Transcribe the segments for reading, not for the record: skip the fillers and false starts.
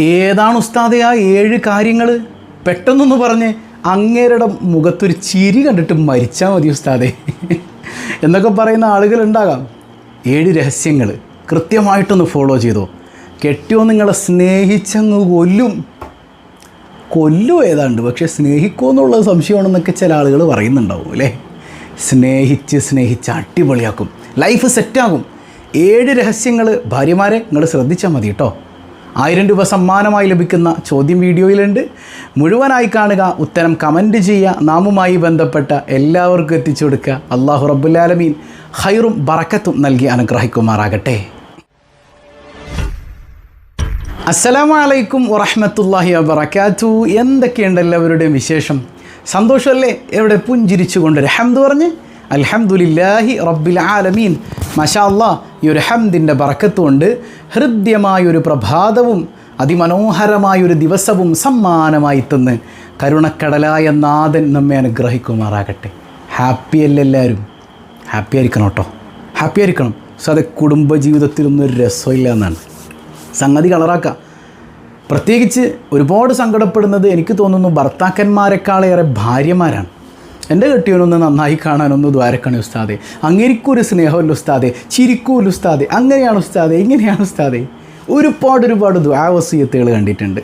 ഏതാണ് ഉസ്താദേ ആ 7 കാര്യങ്ങൾ? പെട്ടെന്നൊന്ന് പറഞ്ഞ് അങ്ങേരുടെ മുഖത്തൊരു ചിരി കണ്ടിട്ട് മരിച്ചാൽ മതി ഉസ്താദേ എന്നൊക്കെ പറയുന്ന ആളുകളുണ്ടാകാം. 7 രഹസ്യങ്ങൾ കൃത്യമായിട്ടൊന്ന് ഫോളോ ചെയ്തോ. കെട്ടിയോ നിങ്ങളെ സ്നേഹിച്ചങ്ങ് കൊല്ലും ഏതാണ്ട്, പക്ഷേ സ്നേഹിക്കുമോ എന്നുള്ളത് സംശയമാണെന്നൊക്കെ ചില ആളുകൾ പറയുന്നുണ്ടാവും അല്ലേ. സ്നേഹിച്ച് അടിപൊളിയാക്കും, ലൈഫ് സെറ്റാകും. 7 രഹസ്യങ്ങൾ ഭാര്യമാരെ നിങ്ങൾ ശ്രദ്ധിച്ചാൽ മതി കേട്ടോ. 1000 രൂപ സമ്മാനമായി ലഭിക്കുന്ന ചോദ്യം വീഡിയോയിലുണ്ട്. മുഴുവനായി കാണുക, ഉത്തരം കമൻറ്റ് ചെയ്യുക, നാമുമായി ബന്ധപ്പെട്ട എല്ലാവർക്കും എത്തിച്ചു കൊടുക്കുക. അല്ലാഹു റബ്ബുൽ ആലമീൻ ഖൈറും ബറക്കത്തും നൽകി അനുഗ്രഹിക്കുമാറാകട്ടെ. അസ്സലാമു അലൈക്കും വറഹ്മത്തുള്ളാഹി വബറകാതുഹു. എന്തൊക്കെയുണ്ട് എല്ലാവരുടെയും വിശേഷം? സന്തോഷമല്ലേ? എവിടെ പുഞ്ചിരിച്ചു കൊണ്ട് ഹംദ് പറഞ്ഞ് അൽഹംദുലില്ലാഹി റബ്ബിൽ ആലമീൻ. മാഷാ അല്ലാഹ്, ഈ ഒരു ഹംദിൻ്റെ ബറക്കത്ത് കൊണ്ട് ഹൃദ്യമായൊരു പ്രഭാതവും അതിമനോഹരമായൊരു ദിവസവും സമ്മാനമായി തന്ന് കരുണക്കടലായ നാഥൻ നമ്മെ അനുഗ്രഹിക്കുമാറാകട്ടെ. ഹാപ്പിയല്ലേ എല്ലാവരും? ഹാപ്പി ആയിരിക്കണം കേട്ടോ, ഹാപ്പി ആയിരിക്കണം. സോ അത് കുടുംബജീവിതത്തിലൊന്നും ഒരു രസമില്ല എന്നാണ് സംഗതി. കളറാക്കുക. പ്രത്യേകിച്ച് ഒരുപാട് സങ്കടപ്പെടുന്നത് എനിക്ക് തോന്നുന്നു ഭർത്താക്കന്മാരെക്കാളേറെ ഭാര്യമാരാണ്. എൻ്റെ കെട്ടിയവനൊന്ന് നന്നായി കാണാനൊന്ന് ദ്വാരക്കണേ ഉസ്താദേ, അങ്ങേരിക്കൊരു സ്നേഹമല്ല ഉസ്താദേ, ചിരിക്കൂല്ല ഉസ്താദേ, അങ്ങനെയാണ് ഉസ്താദേ, ഇങ്ങനെയാണ് ഉസ്താദേ. ഒരുപാട് ദ്വാവസീയത്തുകൾ കണ്ടിട്ടുണ്ട്.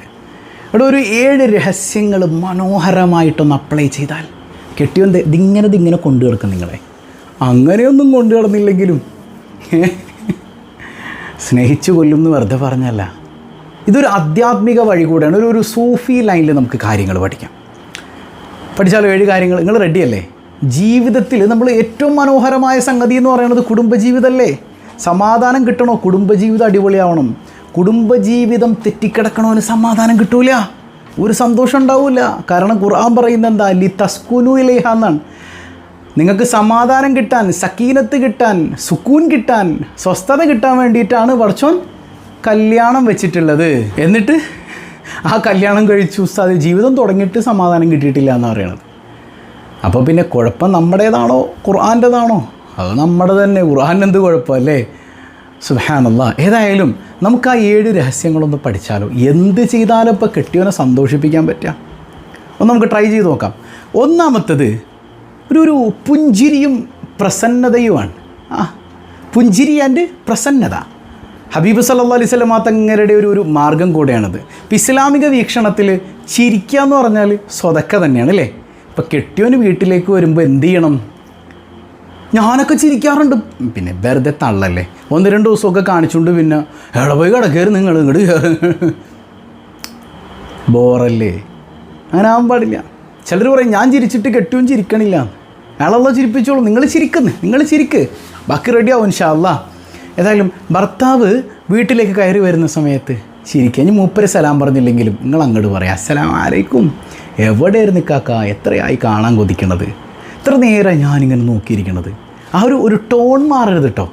ഇവിടെ ഒരു 7 രഹസ്യങ്ങൾ മനോഹരമായിട്ടൊന്ന് അപ്ലൈ ചെയ്താൽ കെട്ടിയോൻ ഇതിങ്ങനെ കൊണ്ടു കിടക്കും. നിങ്ങളെ അങ്ങനെയൊന്നും കൊണ്ടു കിടന്നില്ലെങ്കിലും സ്നേഹിച്ചു കൊല്ലും എന്ന് വെറുതെ പറഞ്ഞല്ല. ഇതൊരു ആധ്യാത്മിക വഴി കൂടെയാണ്. ഒരു സൂഫി ലൈനിൽ നമുക്ക് കാര്യങ്ങൾ പഠിക്കാം. പഠിച്ചാലോ 7 കാര്യങ്ങൾ? നിങ്ങൾ റെഡിയല്ലേ? ജീവിതത്തിൽ നമ്മൾ ഏറ്റവും മനോഹരമായ സംഗതി എന്ന് പറയുന്നത് കുടുംബജീവിതമല്ലേ? സമാധാനം കിട്ടണോ? കുടുംബജീവിതം അടിപൊളിയാവണം. കുടുംബജീവിതം തെറ്റിക്കിടക്കണോന് സമാധാനം കിട്ടൂല, ഒരു സന്തോഷം ഉണ്ടാവില്ല. കാരണം ഖുർആൻ പറയുന്നത് എന്താ? ലി തസ്കുനു ഇലൈഹ എന്നാണ്. നിങ്ങൾക്ക് സമാധാനം കിട്ടാൻ, സക്കീനത്ത് കിട്ടാൻ, സുക്കൂൻ കിട്ടാൻ, സ്വസ്ഥത കിട്ടാൻ വേണ്ടിയിട്ടാണ് പടച്ചോൻ കല്യാണം വെച്ചിട്ടുള്ളത്. എന്നിട്ട് ആ കല്യാണം കഴിച്ചു ഉസ്താദ് ജീവിതം തുടങ്ങിയിട്ട് സമാധാനം കിട്ടിയിട്ടില്ല എന്നാണ് പറയണത്. അപ്പോൾ പിന്നെ കുഴപ്പം നമ്മുടേതാണോ ഖുർആൻ്റെതാണോ? അത് നമ്മുടെ തന്നെ. ഖുർആനെന്ത് കുഴപ്പമല്ലേ? സുബ്ഹാനല്ലാഹ്. ഏതായാലും നമുക്ക് ആ 7 രഹസ്യങ്ങളൊന്ന് പഠിച്ചാലോ. എന്ത് ചെയ്താലും ഇപ്പോൾ കെട്ടിയവനെ സന്തോഷിപ്പിക്കാൻ പറ്റുക. ഒന്ന് നമുക്ക് ട്രൈ ചെയ്ത് നോക്കാം. ഒന്നാമത്തത് ഒരു പുഞ്ചിരിയും പ്രസന്നതയുമാണ്. പുഞ്ചിരി ആൻഡ് പ്രസന്നത ഹബീബ് സല്ലല്ലാഹു അലൈഹി വസല്ലം തങ്ങളുടെ ഒരു മാർഗം കൂടെയാണത്. ഇപ്പം ഇസ്ലാമിക വീക്ഷണത്തിൽ ചിരിക്കുക എന്ന് പറഞ്ഞാൽ സ്വതക്ക തന്നെയാണ് അല്ലേ? ഇപ്പം കെട്ടിയോന് വീട്ടിലേക്ക് വരുമ്പോൾ എന്ത് ചെയ്യണം? ഞാനൊക്കെ ചിരിക്കാറുണ്ട്. പിന്നെ വെറുതെ തള്ളല്ലേ, 1-2 ദിവസമൊക്കെ കാണിച്ചുകൊണ്ട് പിന്നെ പോയി കിടക്കയറി നിങ്ങൾ ഇങ്ങോട്ട് ബോറല്ലേ? അങ്ങനെ ആവാൻ പാടില്ല. ചിലർ പറയും ഞാൻ ചിരിച്ചിട്ട് കെട്ടിയോൻ ചിരിക്കണില്ല. അയാളെല്ലാം ചിരിപ്പിച്ചോളൂ, നിങ്ങൾ ചിരിക്ക്, ബാക്കി റെഡിയാവും ഇൻഷാ അല്ലാഹ്. ഏതായാലും ഭർത്താവ് വീട്ടിലേക്ക് കയറി വരുന്ന സമയത്ത് ചിരിക്കുക. ഇനി മൂപ്പരെ സലാം പറഞ്ഞില്ലെങ്കിലും നിങ്ങൾ അങ്ങോട്ട് പറയാം, അസ്സലാമു അലൈക്കും, എവിടെയായിരുന്നു കാക്ക, എത്രയായി കാണാൻ കൊതിക്കണത്, ഇത്ര നേരം ഞാനിങ്ങനെ നോക്കിയിരിക്കണത്. ആ ഒരു ടോൺ മാറരുത് കേട്ടോ.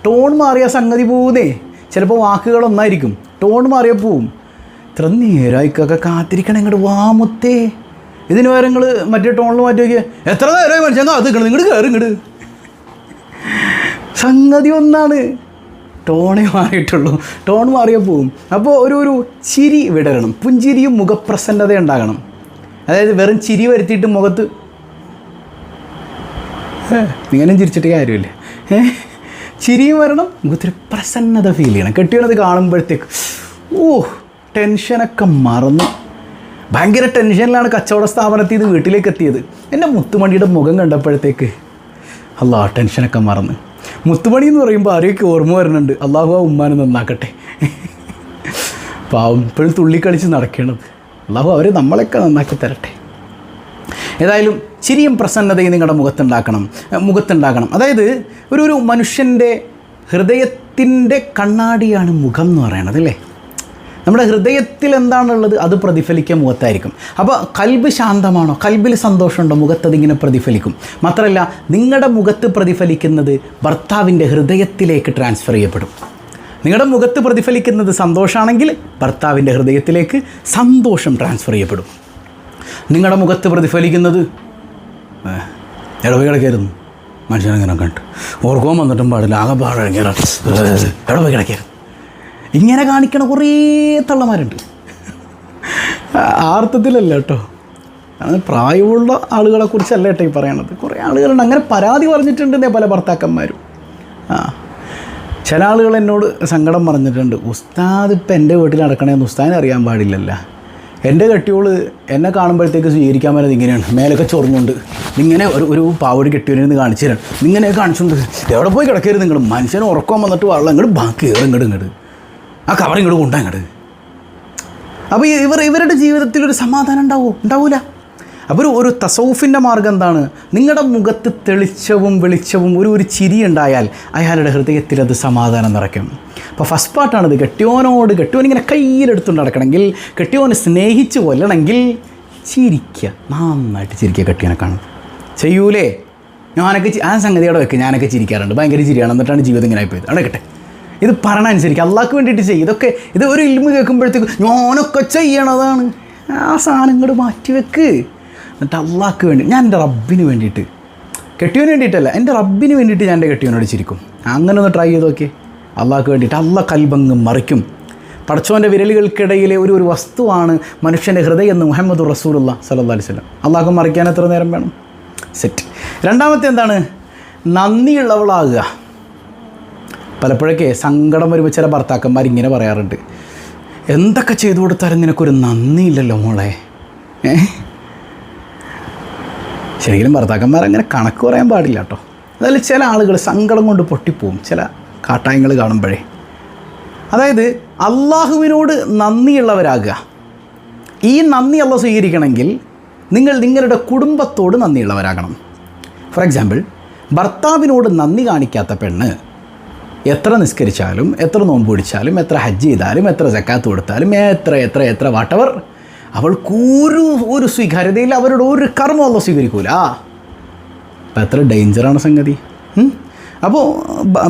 ടോൺ മാറിയ സംഗതി പോകുന്നേ. ചിലപ്പോൾ വാക്കുകളൊന്നായിരിക്കും, ടോൺ മാറിയാൽ പോവും. ഇത്ര നേരമായി കാക്ക കാത്തിരിക്കണം, ഇങ്ങോട്ട് വാമുത്തേ. ഇതിന് വേറെ നിങ്ങൾ മറ്റേ ടോണിൽ മാറ്റി നോക്കിയാൽ എത്ര നേരമായി മനുഷ്യൻ കാത്തിരിക്കണം, ഇങ്ങോട്ട് കയറി ഇങ്ങോട്ട്. സംഗതി ഒന്നാണ്, ടോണേ മാറിയിട്ടുള്ളൂ. ടോൺ മാറിയാൽ പോവും. അപ്പോൾ ഒരു ചിരി വിടരണം. പുഞ്ചിരിയും മുഖപ്രസന്നത ഉണ്ടാകണം. അതായത് വെറും ചിരി വരുത്തിയിട്ട് മുഖത്ത് ഇങ്ങനെ ചിരിച്ചിട്ട് കാര്യമില്ല. ചിരിയും വരണം, മുഖത്തൊരു പ്രസന്നത ഫീൽ ചെയ്യണം. കെട്ടിയവനത് കാണുമ്പോഴത്തേക്ക് ടെൻഷനൊക്കെ മറന്നു. ഭയങ്കര ടെൻഷനിലാണ് കച്ചവട സ്ഥാപനത്തിൽ നിന്ന് വീട്ടിലേക്ക് എത്തിയത്. എൻ്റെ മുത്തുമണിയുടെ മുഖം കണ്ടപ്പോഴത്തേക്ക് ടെൻഷനൊക്കെ മറന്ന്. മുത്തുമണി എന്ന് പറയുമ്പോൾ ആരെയൊക്കെ ഓർമ്മ വരുന്നുണ്ട്. അള്ളാഹു ആ ഉമ്മാനെ നന്നാക്കട്ടെ. പാവം ഇപ്പോഴും തുള്ളിക്കളിച്ച് നടക്കണത്. അള്ളാഹു അവർ നമ്മളൊക്കെ നന്നാക്കി തരട്ടെ. ഏതായാലും ചിരിയും പ്രസന്നതയും നിങ്ങളുടെ മുഖത്തുണ്ടാകണം. അതായത് ഒരു മനുഷ്യൻ്റെ ഹൃദയത്തിൻ്റെ കണ്ണാടിയാണ് മുഖം എന്ന് പറയണത് അല്ലേ? നമ്മുടെ ഹൃദയത്തിൽ എന്താണുള്ളത് അത് പ്രതിഫലിക്കുക മുഖത്തായിരിക്കും. അപ്പോൾ കൽബ് ശാന്തമാണോ, കൽബിൽ സന്തോഷമുണ്ടോ, മുഖത്തതിങ്ങനെ പ്രതിഫലിക്കും. മാത്രമല്ല നിങ്ങളുടെ മുഖത്ത് പ്രതിഫലിക്കുന്നത് ഭർത്താവിൻ്റെ ഹൃദയത്തിലേക്ക് ട്രാൻസ്ഫർ ചെയ്യപ്പെടും. നിങ്ങളുടെ മുഖത്ത് പ്രതിഫലിക്കുന്നത് സന്തോഷമാണെങ്കിൽ ഭർത്താവിൻ്റെ ഹൃദയത്തിലേക്ക് സന്തോഷം ട്രാൻസ്ഫർ ചെയ്യപ്പെടും. നിങ്ങളുടെ മുഖത്ത് പ്രതിഫലിക്കുന്നത് ഇടവകയുടെ കയറുന്നു, മനുഷ്യനങ്ങനെ കണ്ട് ഓർക്കാൻ വന്നിട്ടും പാടില്ല, ആകെപ്പാടെ ഇടവകയുടെ കയറും, ഇങ്ങനെ കാണിക്കണ കുറേ തള്ളമാരുണ്ട്. അർത്ഥത്തിലല്ല കേട്ടോ, അത് പ്രായമുള്ള ആളുകളെ കുറിച്ചല്ല കേട്ടോ ഈ പറയണത്. കുറേ ആളുകളുണ്ട് അങ്ങനെ പരാതി പറഞ്ഞിട്ടുണ്ടെന്നേ പല ഭർത്താക്കന്മാരും. ചില ആളുകൾ എന്നോട് സങ്കടം പറഞ്ഞിട്ടുണ്ട്, ഉസ്താദ് ഇപ്പം എൻ്റെ വീട്ടിൽ നടക്കണമെന്ന് ഉസ്താദിനെ അറിയാൻ പാടില്ലല്ലോ. എൻ്റെ കെട്ടിയോള് എന്നെ കാണുമ്പോഴത്തേക്ക് സ്വീകരിക്കാൻ പറ്റുന്നത് ഇങ്ങനെയാണ്, മേലൊക്കെ ചൊറിഞ്ഞുകൊണ്ട് ഇങ്ങനെ ഒരു പാവടി കെട്ടിയോന്ന് കാണിച്ചു തരാം, ഇങ്ങനെ കാണിച്ചുകൊണ്ട് എവിടെ പോയി കിടക്കരുത് നിങ്ങൾ, മനുഷ്യനെ ഉറക്കം വന്നിട്ട് വെള്ളം ഇങ്ങോട്ട് ബാക്കി ഇങ്ങോട്ട് ആ കവർ ഇങ്ങോട്ട് കൊണ്ടാ ഇങ്ങോട്ട്. അപ്പോൾ ഇവരുടെ ജീവിതത്തിൽ ഒരു സമാധാനം ഉണ്ടാവൂല. അപ്പോൾ ഒരു തസൗഫിൻ്റെ മാർഗ്ഗം എന്താണ്? നിങ്ങളുടെ മുഖത്ത് തെളിച്ചവും വെളിച്ചവും ഒരു ചിരി ഉണ്ടായാൽ അയാളുടെ ഹൃദയത്തിൽ അത് സമാധാനം നിറയ്ക്കും. അപ്പോൾ ഫസ്റ്റ് പാർട്ടാണിത്. കെട്ടിയോനിങ്ങനെ കയ്യിലെടുത്തുകൊണ്ട് നടക്കണമെങ്കിൽ, കെട്ടിയോനെ സ്നേഹിച്ച് കൊല്ലണമെങ്കിൽ ചിരിക്കുക, നന്നായിട്ട് ചിരിക്കുക. കെട്ടിയോനെ കാണും ചെയ്യൂലേ, ഞാനൊക്കെ ആ സംഗതിയോടെ വെക്കുക, ഞാനൊക്കെ ചിരിക്കാറുണ്ട്, ഭയങ്കര ചിരിയാണ്, എന്നിട്ടാണ് ജീവിതം ഇങ്ങനെ ആയിപ്പോയത്. അടക്കട്ടെ, ഇത് പറയണനുസരിച്ച് അള്ളാഹ്ക്ക് വേണ്ടിയിട്ട് ചെയ്യും. ഇത് ഒരു ഇൽമ കേൾക്കുമ്പോഴത്തേക്ക് ഞാനൊക്കെ ചെയ്യണതാണ്. ആ സാധനം ഇങ്ങോട്ട് മാറ്റിവെക്ക്. എന്നിട്ട് അള്ളാഹ്ക്ക് വേണ്ടി, ഞാൻ എൻ്റെ റബ്ബിന് വേണ്ടിയിട്ട്, കെട്ടിയോന് വേണ്ടിയിട്ടല്ല, എൻ്റെ റബ്ബിന് വേണ്ടിയിട്ട് ഞാൻ എൻ്റെ കെട്ടിയോനോട് ചിരിക്കും. അങ്ങനെ ഒന്ന് ട്രൈ ചെയ്ത് നോക്കിയേ. അള്ളാഹ്ക്ക് വേണ്ടിയിട്ട് അള്ളാഹ് കൽബങ്ങ് മറിക്കും. പടച്ചോൻ്റെ വിരലുകൾക്കിടയിലെ ഒരു വസ്തുവാണ് മനുഷ്യൻ്റെ ഹൃദയം എന്ന് മുഹമ്മദ് റസൂലുള്ളാഹി സ്വല്ലല്ലാഹു അലൈഹി വസല്ലം. അള്ളാഹ്ക്ക് മറിക്കാൻ എത്ര നേരം വേണം? സെറ്റ്. രണ്ടാമത്തെ എന്താണ്? നന്ദിയുള്ളവളാകുക. പലപ്പോഴൊക്കെ സങ്കടം വരുമ്പോൾ ചില ഭർത്താക്കന്മാർ ഇങ്ങനെ പറയാറുണ്ട്, എന്തൊക്കെ ചെയ്തു കൊടുത്താലും നിനക്കൊരു നന്ദിയില്ലല്ലോ മോളെ. ശരിക്കും ഭർത്താക്കന്മാർ അങ്ങനെ കണക്ക് പറയാൻ പാടില്ല കേട്ടോ. അതിൽ ചില ആളുകൾ സങ്കടം കൊണ്ട് പൊട്ടിപ്പോവും ചില കാട്ടായങ്ങൾ കാണുമ്പോഴേ. അതായത് അള്ളാഹുവിനോട് നന്ദിയുള്ളവരാകുക. ഈ നന്ദി അള്ളാഹ് സ്വീകരിക്കണമെങ്കിൽ നിങ്ങളുടെ കുടുംബത്തോട് നന്ദിയുള്ളവരാകണം. ഫോർ എക്സാമ്പിൾ, ഭർത്താവിനോട് നന്ദി കാണിക്കാത്ത പെണ്ണ് എത്ര നിസ്കരിച്ചാലും, എത്ര നോമ്പ് പിടിച്ചാലും, എത്ര ഹജ്ജ് ചെയ്താലും, എത്ര സക്കാത്ത് കൊടുത്താലും, എത്ര വാട്ടവർ, അവൾക്കൊരു സ്വീകാര്യതയില്ല, അവരുടെ ഒരു കർമ്മം അള്ളാഹ് സ്വീകരിക്കൂല. അപ്പം എത്ര ഡേഞ്ചറാണ് സംഗതി. അപ്പോൾ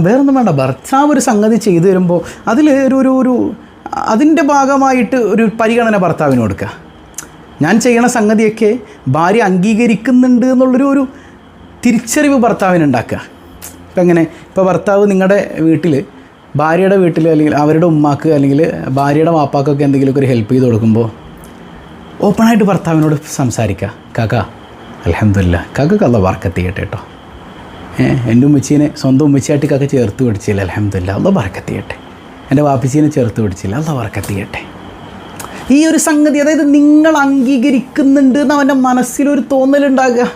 വേറൊന്നും വേണ്ട, ഭർത്താവ് ഒരു സംഗതി ചെയ്തു തരുമ്പോൾ അതിൽ ഒരു അതിൻ്റെ ഭാഗമായിട്ട് ഒരു പരിഗണന ഭർത്താവിന് കൊടുക്കുക. ഞാൻ ചെയ്യണ സംഗതിയൊക്കെ ഭാര്യ അംഗീകരിക്കുന്നുണ്ട് എന്നുള്ളൊരു തിരിച്ചറിവ് ഭർത്താവിനുണ്ടാക്കുക. ഇപ്പം എങ്ങനെ, ഇപ്പോൾ ഭർത്താവ് നിങ്ങളുടെ വീട്ടിൽ, ഭാര്യയുടെ വീട്ടിൽ, അല്ലെങ്കിൽ അവരുടെ ഉമ്മാക്ക് അല്ലെങ്കിൽ ഭാര്യയുടെ വാപ്പാക്കൊക്കെ എന്തെങ്കിലുമൊക്കെ ഒരു ഹെൽപ്പ് ചെയ്ത് കൊടുക്കുമ്പോൾ ഓപ്പണായിട്ട് ഭർത്താവിനോട് സംസാരിക്കുക. കാക്ക അൽഹംദുലില്ലാ, കാക്കക്ക് അള്ളാഹ് ബർക്കത്ത് ചെയ്യട്ടെ കേട്ടോ, എൻ്റെ ഉമ്മച്ചീനെ സ്വന്തം ഉമ്മച്ചിയായിട്ട് കാക്ക ചേർത്ത് പിടിച്ചില്ല, അൽഹംദുലില്ലാ അള്ളാഹ് ബർക്കത്ത് ചെയ്യട്ടെ, എൻ്റെ വാപ്പച്ചീനെ ചേർത്ത് പിടിച്ചില്ല, അള്ളാഹ് ബർക്കത്ത് ചെയ്യട്ടെ. ഈ ഒരു സംഗതി, അതായത് നിങ്ങൾ അംഗീകരിക്കുന്നുണ്ട് എന്ന് അവൻ്റെ മനസ്സിലൊരു തോന്നലുണ്ടാകുക.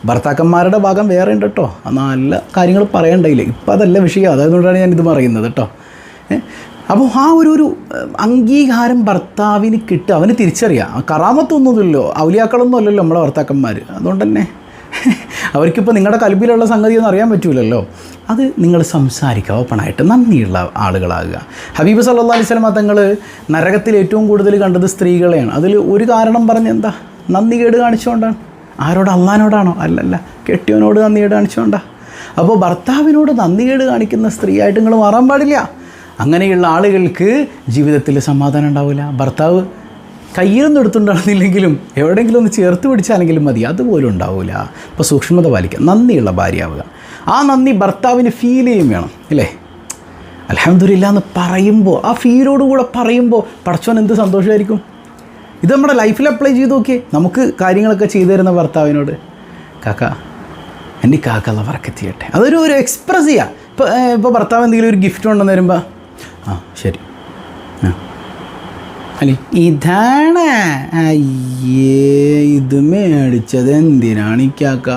ഭർത്താക്കന്മാരുടെ ഭാഗം വേറെ ഉണ്ട് കേട്ടോ, നല്ല കാര്യങ്ങൾ പറയണ്ടായില്ലേ, ഇപ്പം അതല്ല വിഷയം, അതുകൊണ്ടാണ് ഞാനിത് പറയുന്നത് കേട്ടോ. അപ്പോൾ ആ ഒരു അംഗീകാരം ഭർത്താവിന് കിട്ടുക, അവന് തിരിച്ചറിയാം. കറാമത്തൊന്നുമില്ലല്ലോ, ഔലിയാക്കളൊന്നും അല്ലല്ലോ നമ്മളെ ഭർത്താക്കന്മാർ, അതുകൊണ്ട് തന്നെ അവർക്കിപ്പോൾ നിങ്ങളുടെ കൽബിലുള്ള സംഗതിയൊന്നും അറിയാൻ പറ്റൂലല്ലോ. അത് നിങ്ങൾ സംസാരിക്കുക, ഓപ്പണായിട്ട് നന്ദിയുള്ള ആളുകളാകുക. ഹബീബ് സല്ലല്ലാഹു അലൈഹി വസല്ലം തങ്ങൾ നരകത്തിൽ ഏറ്റവും കൂടുതൽ കണ്ടത് സ്ത്രീകളെയാണ്. അതിൽ ഒരു കാരണം പറഞ്ഞെന്താ? നന്ദികേട് കാണിച്ചുകൊണ്ടാണ്. ആരോട്? അള്ളാഹിനോടാണോ? അല്ലല്ല, കെട്ടിയവനോട് നന്ദികേട് കാണിച്ചുകൊണ്ടാണ്. അപ്പോൾ ഭർത്താവിനോട് നന്ദികേട് കാണിക്കുന്ന സ്ത്രീയായിട്ട് നിങ്ങൾ മാറാൻ പാടില്ല. അങ്ങനെയുള്ള ആളുകൾക്ക് ജീവിതത്തിൽ സമാധാനം ഉണ്ടാവില്ല. ഭർത്താവ് കയ്യിലൊന്നും എടുത്തുണ്ടാകുന്നില്ലെങ്കിലും എവിടെയെങ്കിലും ഒന്ന് ചേർത്ത് പിടിച്ചാലെങ്കിലും മതി, അതുപോലും ഉണ്ടാവില്ല. അപ്പോൾ സൂക്ഷ്മത പാലിക്കുക, നന്ദിയുള്ള ഭാര്യയാവുക. ആ നന്ദി ഭർത്താവിന് ഫീൽ ചെയ്യും വേണം, അല്ലേ? അൽഹംദുലില്ലാ എന്ന് പറയുമ്പോൾ, ആ ഫീലോടുകൂടെ പറയുമ്പോൾ പടച്ചോൻ എന്ത് സന്തോഷമായിരിക്കും. ഇത് നമ്മുടെ ലൈഫിൽ അപ്ലൈ ചെയ്ത് നോക്കിയേ. നമുക്ക് കാര്യങ്ങളൊക്കെ ചെയ്തു തരുന്ന ഭർത്താവിനോട് കാക്ക, എൻ്റെ കാക്ക അള്ളാഹ് ബർക്കത്ത് ചെയ്യട്ടെ, അതൊരു എക്സ്പ്രസ് ചെയ്യുക. ഇപ്പോൾ ഭർത്താവ് എന്തെങ്കിലും ഒരു ഗിഫ്റ്റ് കൊണ്ടുവന്ന് വരുമ്പോൾ ആ ശരി, അല്ലേ ഇതാണ്, അയ്യേ ഇത് മേടിച്ചത് എന്തിനാണ് ഈ കാക്ക,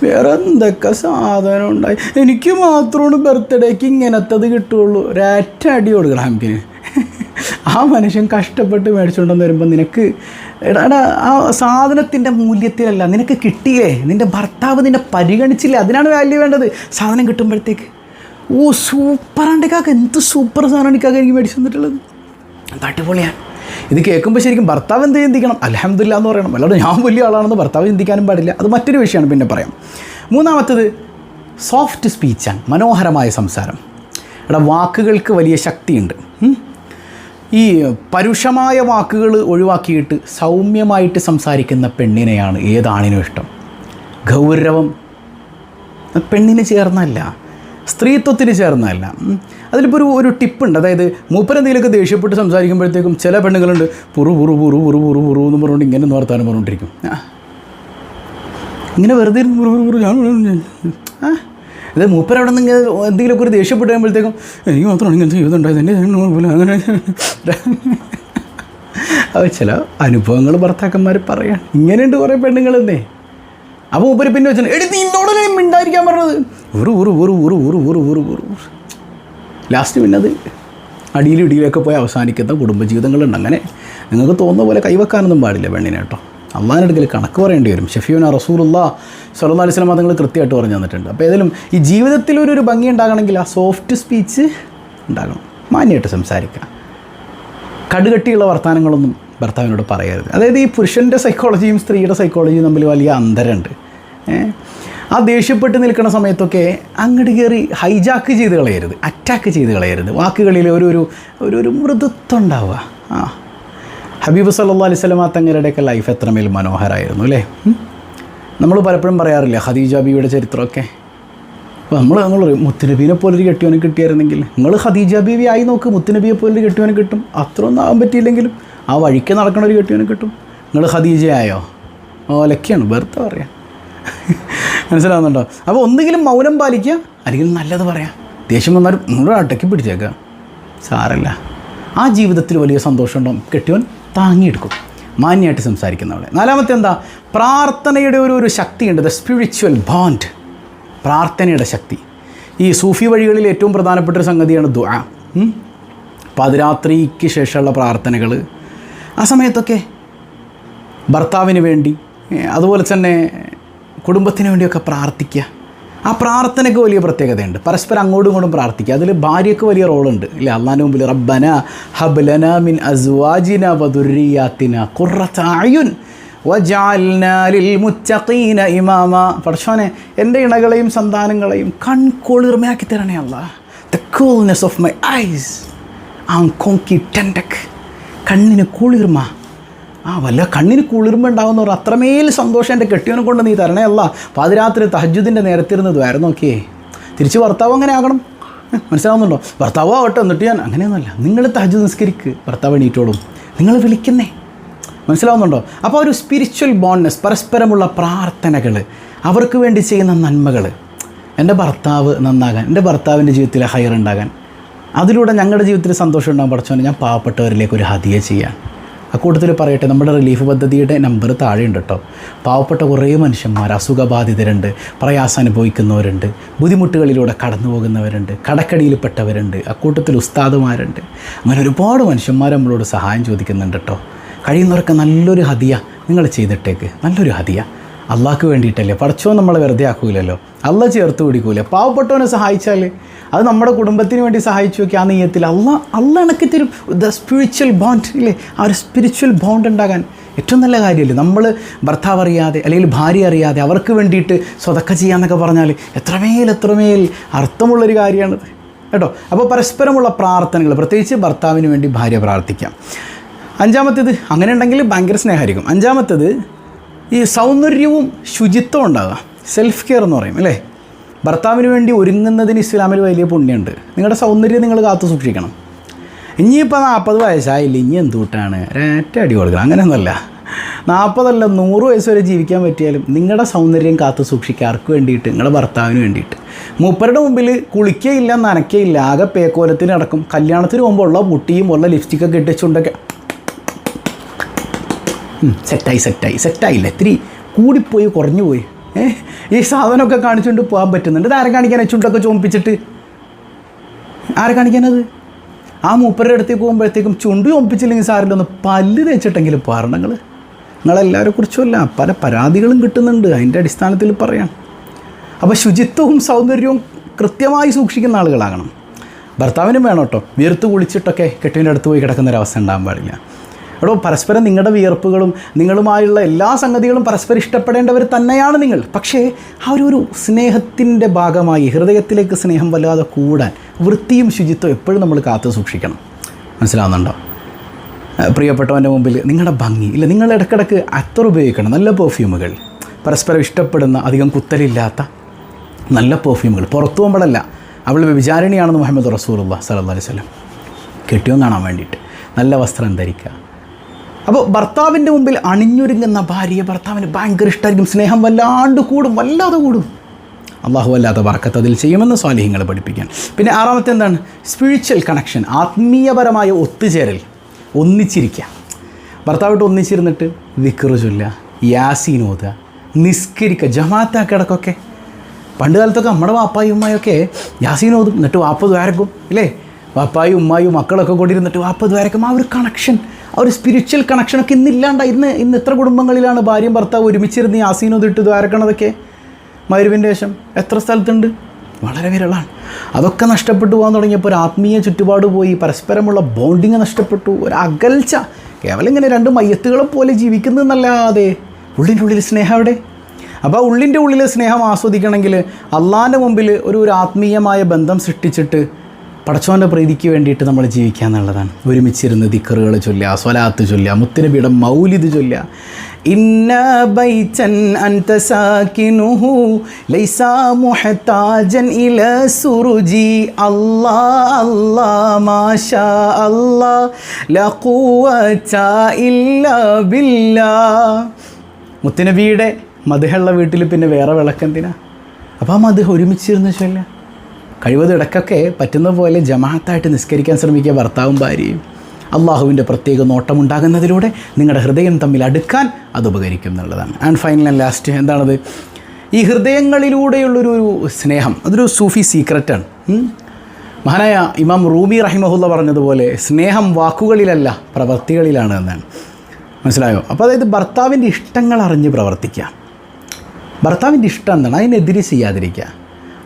വേറെ എന്തൊക്കെ സാധനം ഉണ്ടായി, എനിക്ക് മാത്രമാണ് ബർത്ത്ഡേക്ക് ഇങ്ങനത്തത് കിട്ടുള്ളൂ, ഒരടി കൊടുക്കണം ഹംപിന്. ആ മനുഷ്യൻ കഷ്ടപ്പെട്ട് മേടിച്ചുകൊണ്ടെന്ന് വരുമ്പോൾ നിനക്ക് എടാ ആ സാധനത്തിൻ്റെ മൂല്യത്തിലല്ല, നിനക്ക് കിട്ടിയില്ലേ, നിൻ്റെ ഭർത്താവ് നിന്നെ പരിഗണിച്ചില്ലേ, അതിനാണ് വാല്യൂ വേണ്ടത്. സാധനം കിട്ടുമ്പോഴത്തേക്ക് ഓ സൂപ്പറാണ്ട് കാക്ക, എന്ത് സൂപ്പർ സാധനമാണ് ഈ കാക്ക എനിക്ക് മേടിച്ചു തന്നിട്ടുള്ളത്, അടിപൊളിയാണ്. ഇത് കേൾക്കുമ്പോൾ ശരിക്കും ഭർത്താവ് എന്ത് ചിന്തിക്കണം? അൽഹംദുലില്ലാ എന്ന് പറയണം. അല്ലാതെ ഞാൻ വലിയ ആളാണെന്ന് ഭർത്താവ് ചിന്തിക്കാനും പാടില്ല. അത് മറ്റൊരു വിഷയമാണ്, പിന്നെ പറയാം. മൂന്നാമത്തത് സോഫ്റ്റ് സ്പീച്ചാണ്, മനോഹരമായ സംസാരം. ഇവിടെ വാക്കുകൾക്ക് വലിയ ശക്തിയുണ്ട്. ഈ പരുഷമായ വാക്കുകൾ ഒഴിവാക്കിയിട്ട് സൗമ്യമായിട്ട് സംസാരിക്കുന്ന പെണ്ണിനെയാണ് ഏതാണിനും ഇഷ്ടം. ഗൗരവം പെണ്ണിന് ചേർന്നല്ല, സ്ത്രീത്വത്തിന് ചേർന്നതല്ല. അതിലിപ്പോൾ ഒരു ടിപ്പുണ്ട്. അതായത് മൂപ്പരെന്തെങ്കിലുമൊക്കെ ദേഷ്യപ്പെട്ട് സംസാരിക്കുമ്പോഴത്തേക്കും ചില പെണ്ണുങ്ങളുണ്ട് പുറു പുറു പുറു പുറു പുറു പുറു എന്ന് പറഞ്ഞുകൊണ്ട് ഇങ്ങനെ വർത്താനം പറഞ്ഞുകൊണ്ടിരിക്കും. ഇങ്ങനെ വെറുതെ ഇത് മൂപ്പരവിടെ നിന്ന് എന്തെങ്കിലുമൊക്കെ ഒരു ദേഷ്യപ്പെട്ട് കഴിയുമ്പോഴത്തേക്കും എനിക്ക് മാത്രമാണ് ഇങ്ങനത്തെ ജീവിതമുണ്ടായത് എൻ്റെ അങ്ങനെ അത് ചില അനുഭവങ്ങൾ ഭർത്താക്കന്മാർ പറയാൻ ഇങ്ങനെയുണ്ട് കുറേ പെണ്ണുങ്ങളെന്നേ. അപ്പോൾ മൂപ്പര് പിന്നെ വെച്ചാൽ എടി നിന്നോടല്ലേ മിണ്ടായിരിക്കാൻ പറഞ്ഞത് ഊറ് ഊറ് ഊറ് ഊറ് ഊറ് ഊറ് ഊറ് ഊറ് ലാസ്റ്റ് പിന്നെ അത് അടിയിലും ഇടിയിലൊക്കെ പോയി അവസാനിക്കുന്ന കുടുംബജീവിതങ്ങളുണ്ട്. അങ്ങനെ നിങ്ങൾക്ക് തോന്നുന്ന പോലെ കൈവെക്കാനൊന്നും പാടില്ല പെണ്ണിനെ കേട്ടോ. അള്ളാഹിനടുക്കൽ കണക്ക് പറയേണ്ടി വരും. ഷഫീഉന റസൂലുള്ളാഹി സ്വല്ലല്ലാഹു അലൈഹി വസല്ലം തങ്ങൾ കൃത്യമായിട്ട് പറഞ്ഞു തന്നിട്ടുണ്ട്. അപ്പോൾ ഏതായാലും ഈ ജീവിതത്തിൽ ഒരു ഭംഗി ഉണ്ടാകണമെങ്കിൽ ആ സോഫ്റ്റ് സ്പീച്ച് ഉണ്ടാകണം, മാന്യമായിട്ട് സംസാരിക്കുക. കടുകട്ടിയുള്ള വർത്തമാനങ്ങളൊന്നും ഭർത്താവിനോട് പറയരുത്. അതായത് ഈ പുരുഷൻ്റെ സൈക്കോളജിയും സ്ത്രീയുടെ സൈക്കോളജിയും തമ്മിൽ വലിയ അന്തരമുണ്ട്. ആ ദേഷ്യപ്പെട്ട് നിൽക്കുന്ന സമയത്തൊക്കെ അങ്ങോട്ട് കയറി ഹൈജാക്ക് ചെയ്ത് കളയരുത്, അറ്റാക്ക് ചെയ്ത് കളയരുത്. വാക്കുകളിൽ ഒരു മൃദുത്വം ഉണ്ടാവുക. ഹബീബ് സല്ലല്ലാഹു അലൈഹി വസല്ലം തങ്ങളുടെയൊക്കെ ലൈഫ് എത്രമേൽ മനോഹരമായിരുന്നു അല്ലേ. നമ്മൾ പലപ്പോഴും പറയാറില്ല ഖദീജ ബീവിയുടെ ചരിത്രമൊക്കെ. അപ്പോൾ നമ്മൾ പറയും മുത്തുനബീനെ പോലൊരു കെട്ടിയവനെ കിട്ടിയായിരുന്നെങ്കിൽ. നിങ്ങൾ ഖദീജ ബീവി ആയി നോക്ക്, മുത്തുനബിയെ പോലൊരു കെട്ടിയവനെ കിട്ടും. അത്രയൊന്നും ആകാൻ പറ്റിയില്ലെങ്കിലും ആ വഴിക്ക് നടക്കണ ഒരു കെട്ടിയവനെ കിട്ടും. നിങ്ങൾ ഖദീജയായോ? ഓലൊക്കെയാണ് വെറുതെ പറയാം. മനസ്സിലാവുന്നുണ്ടോ? അപ്പോൾ ഒന്നുകിലും മൗനം പാലിക്കുക, അല്ലെങ്കിൽ നല്ലത് പറയാം. ദേഷ്യം വന്നാലും നിങ്ങൾ അടക്കി പിടിച്ചേക്കുക, സാരല്ല. ആ ജീവിതത്തിൽ വലിയ സന്തോഷം ഉണ്ടാവും. കെട്ടിയവൻ താങ്ങിയെടുക്കും, മാന്യമായിട്ട് സംസാരിക്കുന്നവളെ. നാലാമത്തെ എന്താ? പ്രാർത്ഥനയുടെ ഒരു ശക്തിയുണ്ട്, ദ സ്പിരിച്വൽ ബോണ്ട്. പ്രാർത്ഥനയുടെ ശക്തി. ഈ സൂഫി വഴികളിൽ ഏറ്റവും പ്രധാനപ്പെട്ട ഒരു സംഗതിയാണ് ദുആ. പാതിരാത്രിക്ക് ശേഷമുള്ള പ്രാർത്ഥനകൾ. ആ സമയത്തൊക്കെ ഭർത്താവിന് വേണ്ടി അതുപോലെ തന്നെ കുടുംബത്തിന് വേണ്ടിയൊക്കെ പ്രാർത്ഥിക്കുക. ആ പ്രാർത്ഥനയ്ക്ക് വലിയ പ്രത്യേകതയുണ്ട്. പരസ്പരം അങ്ങോട്ടും ഇങ്ങോട്ടും പ്രാർത്ഥിക്കുക. അതിൽ ഭാര്യയ്ക്ക് വലിയ റോളുണ്ട് ഇല്ലേ. അള്ളാഹിൻ്റെ മുമ്പിൽ റബ്ബന ഹബ്ലന മിൻ അസ്വാജിന വദുർരിയാത്തിന ഖുർറത അയുൻ വജഅൽനാ ലിൽ മുത്തഖീന ഇമാമ. പടച്ചോനെ എൻ്റെ ഇണകളെയും സന്താനങ്ങളെയും കൺകുളിർമയാക്കി തരണേ അല്ലാഹ്. The coolness of my eyes ആം കോങ്കി ടെൻഡക്. കണ്ണിന് കുളിർമ. വല്ല കണ്ണിന് കുളിർമ ഉണ്ടാകുന്നവർ അത്രമേൽ സന്തോഷം എൻ്റെ കെട്ടിയവനെ കൊണ്ട് നീ തരണേ അല്ല. പാതിരാത്രി തഹജ്ജുദിൻ്റെ നേരത്തിരുന്ന് ദ്വാരം നോക്കിയേ. തിരിച്ച് ഭർത്താവ് അങ്ങനെ ആകണം. മനസ്സിലാവുന്നുണ്ടോ? ഭർത്താവ് ആവട്ടെ എന്നിട്ട് ഞാൻ അങ്ങനെയൊന്നുമല്ല. നിങ്ങൾ തഹജ്ജുദ് നിസ്കരിക്ക്, ഭർത്താവ് എണീറ്റോളും. നിങ്ങൾ വിളിക്കുന്നേ. മനസ്സിലാവുന്നുണ്ടോ? അപ്പോൾ ഒരു സ്പിരിച്വൽ ബോണ്ട്നെസ്, പരസ്പരമുള്ള പ്രാർത്ഥനകൾ, അവർക്ക് വേണ്ടി ചെയ്യുന്ന നന്മകൾ. എൻ്റെ ഭർത്താവ് നന്നാകാൻ, എൻ്റെ ഭർത്താവിൻ്റെ ജീവിതത്തിൽ ഹൈർ ഉണ്ടാകാൻ, അതിലൂടെ ഞങ്ങളുടെ ജീവിതത്തിൽ സന്തോഷം ഉണ്ടാകാൻ പഠിച്ചോനെ ഞാൻ പാവപ്പെട്ടവരിലേക്ക് ഒരു ഹദിയ ചെയ്യാൻ. അക്കൂട്ടത്തിൽ പറയട്ടെ, നമ്മുടെ റിലീഫ് പദ്ധതിയുടെ നമ്പർ താഴെയുണ്ട് കേട്ടോ. പാവപ്പെട്ട കുറേ മനുഷ്യന്മാർ, അസുഖബാധിതരുണ്ട്, പ്രയാസം അനുഭവിക്കുന്നവരുണ്ട്, ബുദ്ധിമുട്ടുകളിലൂടെ കടന്നു പോകുന്നവരുണ്ട്, കടക്കടിയിൽപ്പെട്ടവരുണ്ട്, അക്കൂട്ടത്തിൽ ഉസ്താദുമാരുണ്ട്. അങ്ങനെ ഒരുപാട് മനുഷ്യന്മാർ നമ്മളോട് സഹായം ചോദിക്കുന്നുണ്ട് കേട്ടോ. കഴിയുന്നവരൊക്കെ നല്ലൊരു ഹദിയ നിങ്ങൾ ചെയ്തിട്ടേക്ക്. നല്ലൊരു ഹദിയ അള്ളാഹ്ക്ക് വേണ്ടിയിട്ടല്ലേ. പടച്ചോ നമ്മളെ വെറുതെ ആക്കൂലല്ലോ, അള്ളാഹ് ചേർത്ത് പിടിക്കൂല. പാവപ്പെട്ടവനെ സഹായിച്ചാൽ അത് നമ്മുടെ കുടുംബത്തിന് വേണ്ടി സഹായിച്ചു നോക്കി. ആ നെയ്യത്തിൽ അള്ളാഹ് ഇണക്കി തരും. ദ സ്പിരിച്വൽ ബോണ്ട് ഇല്ലേ. ആ ഒരു സ്പിരിച്വൽ ബോണ്ട് ഉണ്ടാകാൻ ഏറ്റവും നല്ല കാര്യമല്ലേ. നമ്മൾ ഭർത്താവ് അറിയാതെ അല്ലെങ്കിൽ ഭാര്യ അറിയാതെ അവർക്ക് വേണ്ടിയിട്ട് സ്വതക്ക ചെയ്യാമെന്നൊക്കെ പറഞ്ഞാൽ എത്രമേൽ അർത്ഥമുള്ളൊരു കാര്യമാണിത് കേട്ടോ. അപ്പോൾ പരസ്പരമുള്ള പ്രാർത്ഥനകൾ, പ്രത്യേകിച്ച് ഭർത്താവിന് വേണ്ടി ഭാര്യ പ്രാർത്ഥിക്കാം. അഞ്ചാമത്തേത്, അങ്ങനെ ഉണ്ടെങ്കിൽ ഭയങ്കര സ്നേഹമായിരിക്കും. അഞ്ചാമത്തേത് ഈ സൗന്ദര്യവും ശുചിത്വം ഉണ്ടാകുക. സെൽഫ് കെയർ എന്ന് പറയും അല്ലേ. ഭർത്താവിന് വേണ്ടി ഒരുങ്ങുന്നതിന് ഇസ്ലാമിൽ വലിയ പുണ്യമുണ്ട്. നിങ്ങളുടെ സൗന്ദര്യം നിങ്ങൾ കാത്തു സൂക്ഷിക്കണം. ഇനിയിപ്പോൾ 40 വയസ്സായില്ല, ഇനി എന്തുകൊണ്ടാണ് ഒരേറ്റ അടി കൊടുക്കണം. അങ്ങനെയൊന്നുമല്ല. 40 അല്ല 100 വയസ്സ് വരെ ജീവിക്കാൻ പറ്റിയാലും നിങ്ങളുടെ സൗന്ദര്യം കാത്തു സൂക്ഷിക്കുക. ആർക്ക് വേണ്ടിയിട്ട്? നിങ്ങളുടെ ഭർത്താവിന് വേണ്ടിയിട്ട്. മൂപ്പരുടെ മുമ്പിൽ കുളിക്കുകയില്ല, നനയ്ക്കയില്ല, ആകെ പേക്കോലത്തിന് നടക്കും. കല്യാണത്തിന് പോകുമ്പോൾ ഉള്ള പുട്ടിയും ഉള്ള ലിപ്സ്റ്റിക്കൊക്കെ ഇട്ടിച്ചുണ്ടൊക്കെ സെറ്റായില്ല, ഇത്തിരി കൂടിപ്പോയി, കുറഞ്ഞു പോയി. ഈ സാധനമൊക്കെ കാണിച്ചുകൊണ്ട് പോകാൻ പറ്റുന്നുണ്ട്. ഇത് ആരെ കാണിക്കാൻ? ചുണ്ടൊക്കെ ചോമ്പിച്ചിട്ട് ആരെ കാണിക്കാനത്? ആ മൂപ്പരുടെ അടുത്തേക്ക് പോകുമ്പോഴത്തേക്കും ചുണ്ട് ചോമ്പിച്ചില്ലെങ്കിൽ സാറിലൊന്ന് പല്ല് തേച്ചിട്ടെങ്കിലും പാരണങ്ങൾ. നിങ്ങളെല്ലാവരെ കുറിച്ചുമല്ല, പല പരാതികളും കിട്ടുന്നുണ്ട്. അതിൻ്റെ അടിസ്ഥാനത്തിൽ പറയാം. അപ്പോൾ ശുചിത്വവും സൗന്ദര്യവും കൃത്യമായി സൂക്ഷിക്കുന്ന ആളുകളാകണം. ഭർത്താവിനും വേണം കേട്ടോ. വിയർത്ത് കുളിച്ചിട്ടൊക്കെ കെട്ടിൻ്റെ അടുത്ത് പോയി കിടക്കുന്നൊരവസ്ഥ ഉണ്ടാകാൻ പാടില്ല. എടോ, പരസ്പരം നിങ്ങളുടെ വിയർപ്പുകളും നിങ്ങളുമായുള്ള എല്ലാ സംഗതികളും പരസ്പരം ഇഷ്ടപ്പെടേണ്ടവർ തന്നെയാണ് നിങ്ങൾ. പക്ഷേ ആ ഒരു സ്നേഹത്തിൻ്റെ ഭാഗമായി ഹൃദയത്തിലേക്ക് സ്നേഹം വല്ലാതെ കൂടാൻ വൃത്തിയും ശുചിത്വം എപ്പോഴും നമ്മൾ കാത്തു സൂക്ഷിക്കണം. മനസ്സിലാവുന്നുണ്ടോ? പ്രിയപ്പെട്ടവൻ്റെ മുമ്പിൽ നിങ്ങളുടെ ഭംഗി ഇല്ല, നിങ്ങൾ ഇടയ്ക്കിടയ്ക്ക് അത്തർ ഉപയോഗിക്കണം. നല്ല പെർഫ്യൂമുകൾ, പരസ്പരം ഇഷ്ടപ്പെടുന്ന, അധികം കുത്തലില്ലാത്ത നല്ല പെർഫ്യൂമുകൾ. പുറത്തു പോകുമ്പോഴല്ല, അവൾ വ്യഭിചാരിണിയാണെന്ന് മുഹമ്മദ് റസൂലുള്ളാഹി സ്വല്ലല്ലാഹു അലൈഹി വസല്ലം. കെട്ടിയോൻ കാണാൻ വേണ്ടിയിട്ട് നല്ല വസ്ത്രം ധരിക്കുക. അപ്പോൾ ഭർത്താവിൻ്റെ മുമ്പിൽ അണിഞ്ഞൊരുങ്ങുന്ന ഭാര്യയെ ഭർത്താവിന് ഭയങ്കര ഇഷ്ടമായിരിക്കും, സ്നേഹം വല്ലാണ്ട് കൂടും, വല്ലാതെ കൂടും. അള്ളാഹു വല്ലാത്ത ബർക്കത്ത് അതിൽ ചെയ്യുമെന്ന് സ്വാലിഹീങ്ങൾ പഠിപ്പിക്കാൻ. പിന്നെ ആറാമത്തെ എന്താണ്? സ്പിരിച്വൽ കണക്ഷൻ, ആത്മീയപരമായ ഒത്തുചേരൽ, ഒന്നിച്ചിരിക്കുക. ഭർത്താവായിട്ട് ഒന്നിച്ചിരുന്നിട്ട് ദിക്ർ ചൊല്ലുക, യാസീൻ ഓതുക, നിസ്കരിക്കുക, ജമാഅത്താക്കി കിടക്കൊക്കെ. പണ്ട് കാലത്തൊക്കെ നമ്മുടെ വാപ്പായും ഉമ്മായൊക്കെ യാസീൻ ഓതും, എന്നിട്ട് വാപ്പ ദ്വാരക്കും ഇല്ലേ? വാപ്പായും ഉമ്മായും മക്കളൊക്കെ കൊണ്ടിരുന്നിട്ട് വാപ്പ ദ്വാരക്കും. ആ ഒരു കണക്ഷൻ, ആ ഒരു സ്പിരിച്വൽ കണക്ഷനൊക്കെ ഇന്നില്ലാണ്ടായി. ഇന്ന് എത്ര കുടുംബങ്ങളിലാണ് ഭാര്യയും ഭർത്താവ് ഒരുമിച്ചിരുന്ന് യാസീൻ ഓതിട്ട് ദ്വാരക്കണതൊക്കെ? മഗ്‌രിബിൻ്റെ ശേഷം എത്ര സ്ഥലത്തുണ്ട്? വളരെ വിരളാണ്. അതൊക്കെ നഷ്ടപ്പെട്ടു പോകാൻ തുടങ്ങിയപ്പോൾ ഒരു ആത്മീയ ചുറ്റുപാട് പോയി, പരസ്പരമുള്ള ബോണ്ടിങ് നഷ്ടപ്പെട്ടു, ഒരു അകൽച്ച. കേവലം ഇങ്ങനെ രണ്ട് മയ്യത്തുകളെ പോലെ ജീവിക്കുന്നതെന്നല്ലാതെ ഉള്ളിൻ്റെ ഉള്ളിൽ സ്നേഹം എവിടെ? അപ്പോൾ ഉള്ളിൻ്റെ ഉള്ളിൽ സ്നേഹം ആസ്വദിക്കണമെങ്കിൽ അള്ളാൻ്റെ മുമ്പിൽ ഒരു ആത്മീയമായ ബന്ധം സൃഷ്ടിച്ചിട്ട് പടച്ചോൻ്റെ പ്രീതിക്ക് വേണ്ടിയിട്ട് നമ്മൾ ജീവിക്കുക എന്നുള്ളതാണ്. ഒരുമിച്ചിരുന്ന് ദിക്റുകൾ ചൊല്ലുക, സ്വലാത്ത് ചൊല്ലുക, മുത്തുനബിയുടെ മൗലിദ് ചൊല്ലുക. ഇന്ന ബൈതൻ അൻത സാകിനുഹു ലൈസ മുഹ്താജൻ ഇലാ സുറുജി അല്ലാഹ് അല്ലാഹ് മാഷാ അല്ലാഹ് ലാ ഖുവത ഇല്ലാ ബില്ലാഹ്. മുത്തുനബിയുടെ മദ്ഹുള്ള വീട്ടിൽ പിന്നെ വേറെ വിളക്കെന്തിനാ? അപ്പോൾ ആ മദ്ഹ് ഒരുമിച്ചിരുന്ന് ചൊല്ലുക. കഴിവതും ഇടയ്ക്കൊക്കെ പറ്റുന്ന പോലെ ജമാഅത്തായിട്ട് നിസ്കരിക്കാൻ ശ്രമിക്കുക ഭർത്താവും ഭാര്യയും. അള്ളാഹുവിൻ്റെ പ്രത്യേക നോട്ടമുണ്ടാകുന്നതിലൂടെ നിങ്ങളുടെ ഹൃദയം തമ്മിൽ അടുക്കാൻ അത് ഉപകരിക്കും എന്നുള്ളതാണ്. ആൻഡ് ഫൈനൽ ആൻഡ് ലാസ്റ്റ് എന്താണത്? ഈ ഹൃദയങ്ങളിലൂടെയുള്ളൊരു സ്നേഹം, അതൊരു സൂഫി സീക്രറ്റാണ്. മഹാനായ ഇമാം റൂമി റഹിമഹുല്ല പറഞ്ഞതുപോലെ സ്നേഹം വാക്കുകളിലല്ല പ്രവൃത്തികളിലാണ് എന്നാണ്. മനസ്സിലായോ? അപ്പോൾ അതായത് ഭർത്താവിൻ്റെ ഇഷ്ടങ്ങൾ അറിഞ്ഞ് പ്രവർത്തിക്കുക. ഭർത്താവിൻ്റെ ഇഷ്ടം എന്താണ്? അതിനെതിരെ ചെയ്യാതിരിക്കുക.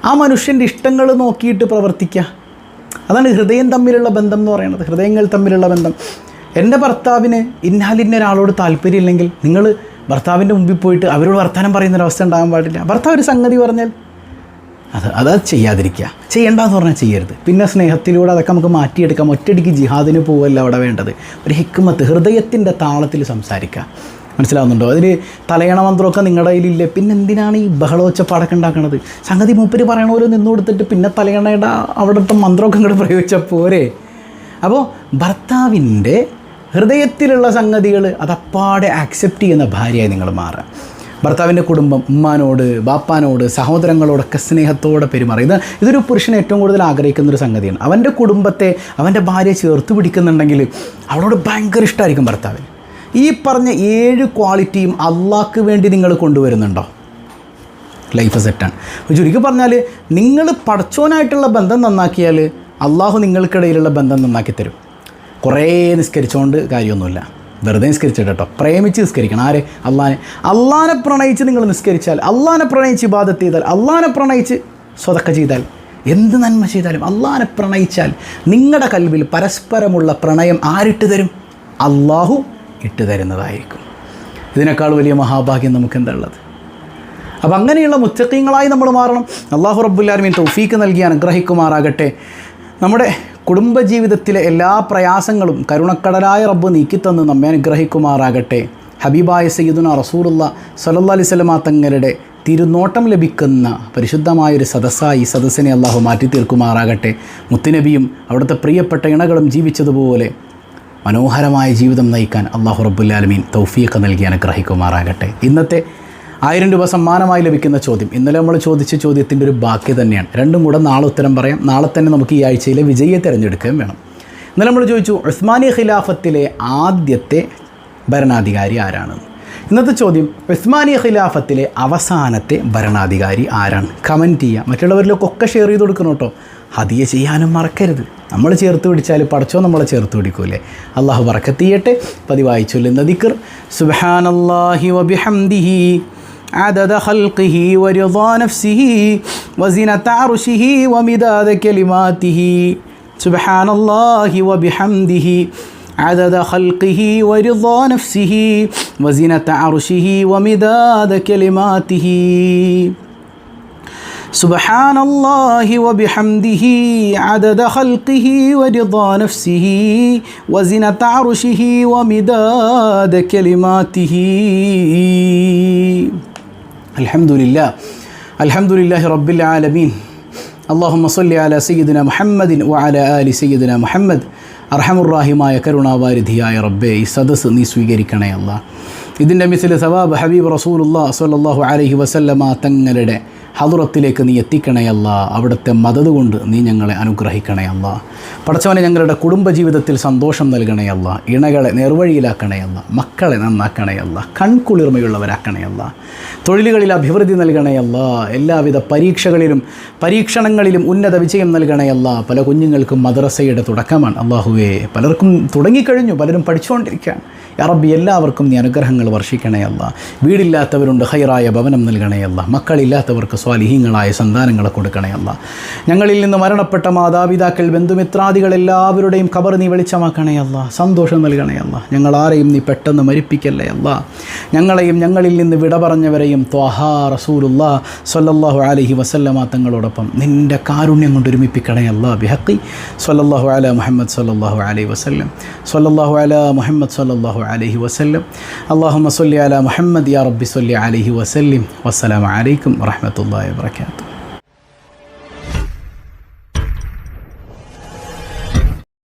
ആ മനുഷ്യൻ്റെ ഇഷ്ടങ്ങൾ നോക്കിയിട്ട് പ്രവർത്തിക്കുക. അതാണ് ഹൃദയം തമ്മിലുള്ള ബന്ധം എന്ന് പറയുന്നത്. ഹൃദയങ്ങൾ തമ്മിലുള്ള ബന്ധം. എൻ്റെ ഭർത്താവിന് ഒരാളോട് താല്പര്യമില്ലെങ്കിൽ നിങ്ങൾ ഭർത്താവിൻ്റെ മുമ്പിൽ പോയിട്ട് അവരോട് വർത്തമാനം പറയുന്നൊരവസ്ഥ ഉണ്ടാകാൻ പാടില്ല. ഭർത്താവ് ഒരു സംഗതി പറഞ്ഞാൽ അത് ചെയ്യാതിരിക്കുക. ചെയ്യേണ്ടെന്ന് പറഞ്ഞാൽ ചെയ്യരുത്. പിന്നെ സ്നേഹത്തിലൂടെ അതൊക്കെ നമുക്ക് മാറ്റിയെടുക്കാം. ഒറ്റയടിക്ക് ജിഹാദിന് പോവല്ല അവിടെ വേണ്ടത്. ഒരു ഹിക്മത്ത്, ഹൃദയത്തിൻ്റെ താളത്തിൽ സംസാരിക്കുക. മനസ്സിലാവുന്നുണ്ടോ? അതിൽ തലയണ മന്ത്രമൊക്കെ നിങ്ങളുടെ കയ്യിലില്ലേ? പിന്നെ എന്തിനാണ് ഈ ബഹളോച്ചപ്പാടൊക്കെ ഉണ്ടാക്കണത്? സംഗതി മൂപ്പര് പറയണ പോലെ നിന്ന് കൊടുത്തിട്ട് പിന്നെ തലയണയുടെ അവിടുത്തെ മന്ത്രമൊക്കെ ഇങ്ങോട്ട് പ്രയോഗിച്ചാൽ പോരെ? അപ്പോൾ ഭർത്താവിൻ്റെ ഹൃദയത്തിലുള്ള സംഗതികൾ അതപ്പാടെ ആക്സെപ്റ്റ് ചെയ്യുന്ന ഭാര്യയായി നിങ്ങൾ മാറുക. ഭർത്താവിൻ്റെ കുടുംബം, ഉമ്മാനോട്, ബാപ്പാനോട്, സഹോദരങ്ങളോടൊക്കെ സ്നേഹത്തോടെ പെരുമാറുക. ഇതൊരു പുരുഷൻ ഏറ്റവും കൂടുതൽ ആഗ്രഹിക്കുന്നൊരു സംഗതിയാണ്. അവൻ്റെ കുടുംബത്തെ, അവൻ്റെ ഭാര്യയെ ചേർത്ത് പിടിക്കുന്നുണ്ടെങ്കിൽ അവളോട് ഭയങ്കര ഇഷ്ടമായിരിക്കും ഭർത്താവിന്. ഈ പറഞ്ഞ 7 ക്വാളിറ്റിയും അള്ളാഹ്ക്ക് വേണ്ടി നിങ്ങൾ കൊണ്ടുവരുന്നുണ്ടോ? ലൈഫ് സെറ്റാണ്. ചുരുക്കി പറഞ്ഞാൽ നിങ്ങൾ പടച്ചോനായിട്ടുള്ള ബന്ധം നന്നാക്കിയാൽ അള്ളാഹു നിങ്ങൾക്കിടയിലുള്ള ബന്ധം നന്നാക്കി തരും. കുറേ നിസ്കരിച്ചുകൊണ്ട് കാര്യമൊന്നുമില്ല, വെറുതെ നിസ്കരിച്ചിട്ട് കേട്ടോ, പ്രേമിച്ച് നിസ്കരിക്കണം. ആരെ? അള്ളാനെ പ്രണയിച്ച് നിങ്ങൾ നിസ്കരിച്ചാൽ, അള്ളാനെ പ്രണയിച്ച് ഇബാദത്ത് ചെയ്താൽ, അള്ളാനെ പ്രണയിച്ച് സ്വതക്ക ചെയ്താൽ, എന്ത് നന്മ ചെയ്താലും അള്ളാനെ പ്രണയിച്ചാൽ നിങ്ങളുടെ കൽബിൽ പരസ്പരമുള്ള പ്രണയം ആരിട്ട് തരും? അള്ളാഹു ഇട്ട് തരുന്നതായിരിക്കും. ഇതിനേക്കാൾ വലിയ മഹാഭാഗ്യം നമുക്ക് എന്താ ഉള്ളത്? അപ്പോൾ അങ്ങനെയുള്ള മുത്തഖീങ്ങളായി നമ്മൾ മാറണം. അള്ളാഹു റബ്ബുൽ ആലമീൻ തൗഫീക്ക് നൽകി അനുഗ്രഹിക്കുമാറാകട്ടെ. നമ്മുടെ കുടുംബജീവിതത്തിലെ എല്ലാ പ്രയാസങ്ങളും കരുണക്കടലായ റബ്ബ് നീക്കിത്തന്ന് നമ്മെ അനുഗ്രഹിക്കുമാറാകട്ടെ. ഹബീബായ സയ്യിദുനാ റസൂലുള്ളാഹി സ്വല്ലല്ലാഹു അലൈഹി വസല്ലമ തങ്ങളുടെ തിരുനോട്ടം ലഭിക്കുന്ന പരിശുദ്ധമായൊരു സദസ്സായി സദസ്സിനെ അള്ളാഹു മാറ്റി തീർക്കുമാറാകട്ടെ. മുത്തുനബിയും അവിടുത്തെ പ്രിയപ്പെട്ട ഇണകളും ജീവിച്ചതുപോലെ മനോഹരമായ ജീവിതം നയിക്കാൻ അള്ളാഹു റബ്ബുൽ ആലമീൻ തൗഫീഖ് നൽകി അനുഗ്രഹിക്കുമാറാകട്ടെ. ഇന്നത്തെ 1000 രൂപ സമ്മാനമായി ലഭിക്കുന്ന ചോദ്യം ഇന്നലെ നമ്മൾ ചോദിച്ച ചോദ്യത്തിൻ്റെ ഒരു ബാക്കി തന്നെയാണ്. രണ്ടും കൂടെ നാളെ ഉത്തരം പറയാം. നാളെ തന്നെ നമുക്ക് ഈ ആഴ്ചയിലെ വിജയിയെ തിരഞ്ഞെടുക്കുകയും വേണം. ഇന്നലെ നമ്മൾ ചോദിച്ചു ഉസ്മാനി ഖിലാഫത്തിലെ ആദ്യത്തെ ഭരണാധികാരി ആരാണെന്ന്. ഇന്നത്തെ ചോദ്യം ഉസ്മാനി ഖിലാഫത്തിലെ അവസാനത്തെ ഭരണാധികാരി ആരാണ്? കമൻറ്റ് ചെയ്യുക. മറ്റുള്ളവരിലൊക്കെ ഷെയർ ചെയ്ത് കൊടുക്കണം കേട്ടോ. ഹദിയ ചെയ്യാനും മറക്കരുത്. നമ്മൾ ചേർത്ത് പിടിച്ചാൽ പടച്ചോ നമ്മളെ ചേർത്ത് പിടിക്കൂലേ. അള്ളാഹു ബറക്കത്ത് ചെയ്യട്ടെ. പതിവായി ചൊല്ലുന്ന ദിക്ർ സുബ്ഹാനല്ലാഹി വബിഹംദിഹി عدد خلقه ورضا نفسه وزنة عرشه ومداد كلماته سبحان الله وبحمده عدد خلقه ورضا نفسه وزنة عرشه ومداد كلماته سبحان الله وبحمده عدد خلقه ورضا نفسه وزنة عرشه ومداد كلماته الحمد لله رب العالمين അല്ലാഹുമ്മ സ്വല്ലി അലാ സയ്യിദിന മുഹമ്മദിൻ വഅലാ ആലി സയ്യിദിന മുഹമ്മദ്. അർഹമുറാഹിമായ കരുണാവാരിധിയായ റബ്ബേ, ഈ സദസ്സ് നീ സ്വീകരിക്കണേ അല്ലാ. ഇതിൻ്റെ മിസ്ല് സവാബ് ഹബീബ് റസൂലുള്ളാഹി സ്വല്ലല്ലാഹു അലൈഹി വസല്ലമ തങ്ങളുടെ ഹദറത്തിലേക്ക് നീ എത്തിക്കണേ അല്ലാ. അവിടുത്തെ മദത് കൊണ്ട് നീ ഞങ്ങളെ അനുഗ്രഹിക്കണേ അല്ലാ. പടച്ചവനെ, ഞങ്ങളുടെ കുടുംബജീവിതത്തിൽ സന്തോഷം നൽകണേ അല്ലാ. ഇണകളെ നേർവഴിയിലാക്കണേ അല്ലാ. മക്കളെ നന്നാക്കണേ അല്ലാ. കൺകുളിർമയുള്ളവരാക്കണേ അല്ലാ. തൊഴിലുകളിൽ അഭിവൃദ്ധി നൽകണേ അല്ലാ. എല്ലാവിധ പരീക്ഷണങ്ങളിലും ഉന്നത വിജയം നൽകണേ അല്ലാ. പല കുഞ്ഞുങ്ങൾക്കും മദ്രസയുടെ തുടക്കമാണ് അല്ലാഹുവേ. പലർക്കും തുടങ്ങിക്കഴിഞ്ഞു, പലരും പഠിച്ചുകൊണ്ടിരിക്കുകയാണ്. യാ റബ്ബി, എല്ലാവർക്കും നീ അനുഗ്രഹങ്ങൾ വർഷിക്കണേ അല്ലാ. വീടില്ലാത്തവരുണ്ട്, ഖൈറായ ഭവനം നൽകണേ അല്ലാ. മക്കളില്ലാത്തവർക്ക് സ്വാലിഹീങ്ങളായ സന്താനങ്ങളെ കൊടുക്കണേ അല്ലാ. ഞങ്ങളിൽ നിന്ന് മരണപ്പെട്ട മാതാപിതാക്കൾ, ബന്ധുമിത്രാദികൾ എല്ലാവരുടെയും ഖബർ നീ വെളിച്ചമാക്കണേ അല്ലാ. സന്തോഷം നൽകണേ അല്ലാ. ഞങ്ങളാരെയും നീ പെട്ടെന്ന് മരിപ്പിക്കല്ലേ അല്ലാ. ഞങ്ങളെയും ഞങ്ങളിൽ നിന്ന് വിട പറഞ്ഞവരെയും ത്വാഹാ റസൂലുള്ളാഹി സ്വല്ലല്ലാഹു അലൈഹി വസല്ലമ തങ്ങളോടൊപ്പം നിൻ്റെ കാരുണ്യം കൊണ്ട് ഒരുമിപ്പിക്കണേ അല്ലാ. ബിഹഖി സ്വല്ലല്ലാഹു അലാ മുഹമ്മദ് സ്വല്ലല്ലാഹു അലൈഹി വസല്ലം. സ്വല്ലല്ലാഹു അലാ മുഹമ്മദ് സ്വല്ലല്ലാഹു അലൈഹി വസല്ലം. അല്ലാഹുമ്മ സ്വല്ലി അലാ മുഹമ്മദ് യാ റബ്ബി സ്വല്ലി അലൈഹി വസല്ലം. വസ്സലാമു അലൈക്കും വറഹ്മത്തുള്ളാഹി വബറകാതുഹു.